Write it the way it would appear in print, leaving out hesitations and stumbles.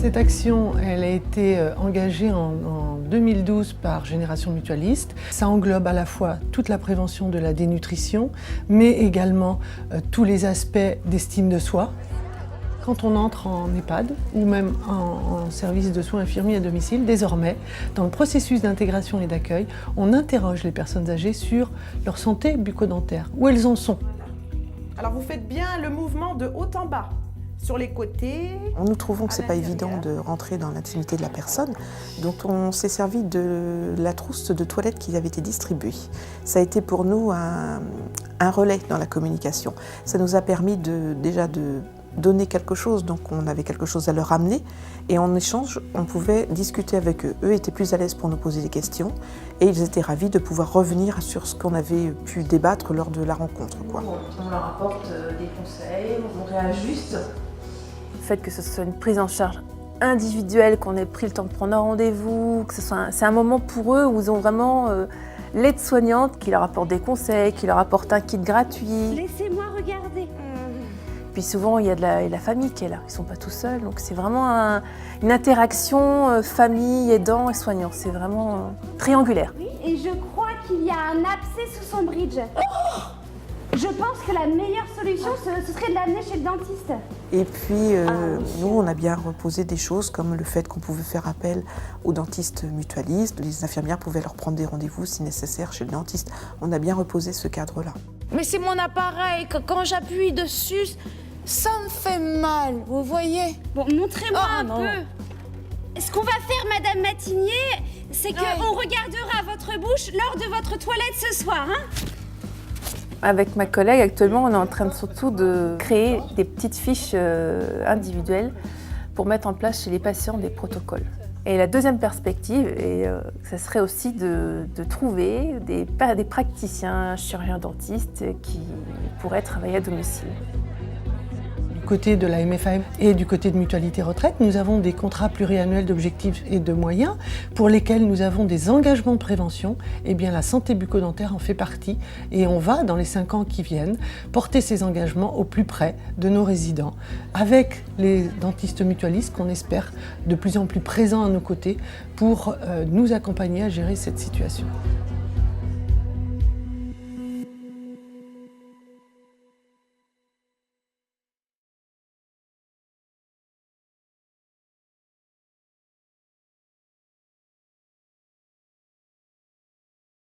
Cette action, elle a été engagée en 2012 par Génération Mutualiste. Ça englobe à la fois toute la prévention de la dénutrition, mais également tous les aspects d'estime de soi. Quand on entre en EHPAD ou même en service de soins infirmiers à domicile, désormais, dans le processus d'intégration et d'accueil, on interroge les personnes âgées sur leur santé bucco-dentaire, où elles en sont. Alors vous faites bien le mouvement de haut en bas, sur les côtés. Nous trouvons que ce n'est pas évident de rentrer dans l'intimité de la personne, donc on s'est servi de la trousse de toilette qui avait été distribuée. Ça a été pour nous un relais dans la communication. Ça nous a permis déjà de donner quelque chose, donc on avait quelque chose à leur amener, et en échange, on pouvait discuter avec eux. Eux étaient plus à l'aise pour nous poser des questions, et ils étaient ravis de pouvoir revenir sur ce qu'on avait pu débattre lors de la rencontre. On leur apporte des conseils, on réajuste. Le fait que ce soit une prise en charge individuelle, qu'on ait pris le temps de prendre un rendez-vous, que c'est un moment pour eux où ils ont vraiment l'aide-soignante qui leur apporte des conseils, qui leur apporte un kit gratuit. Laissez-moi regarder. Puis souvent, il y a la famille qui est là, ils ne sont pas tout seuls. Donc c'est vraiment une interaction famille, aidant et soignant. C'est vraiment triangulaire. Oui, et je crois qu'il y a un abcès sous son bridge. Je pense que la meilleure solution, ce serait de l'amener chez le dentiste. Et puis, nous, on a bien reposé des choses comme le fait qu'on pouvait faire appel aux dentistes mutualistes. Les infirmières pouvaient leur prendre des rendez-vous si nécessaire chez le dentiste. On a bien reposé ce cadre-là. Mais c'est mon appareil, que quand j'appuie dessus, ça me fait mal, vous voyez? Bon, montrez-moi un peu. Ce qu'on va faire, Madame Matinier, c'est qu'on regardera votre bouche lors de votre toilette ce soir, hein? Avec ma collègue, actuellement, on est en train surtout de créer des petites fiches individuelles pour mettre en place chez les patients des protocoles. Et la deuxième perspective, ça serait aussi de trouver des praticiens chirurgiens dentistes qui pourraient travailler à domicile. Du côté de la MFAM et du côté de Mutualité Retraite, nous avons des contrats pluriannuels d'objectifs et de moyens pour lesquels nous avons des engagements de prévention. Eh bien, la santé bucco-dentaire en fait partie et on va, dans les 5 ans qui viennent, porter ces engagements au plus près de nos résidents avec les dentistes mutualistes qu'on espère de plus en plus présents à nos côtés pour nous accompagner à gérer cette situation.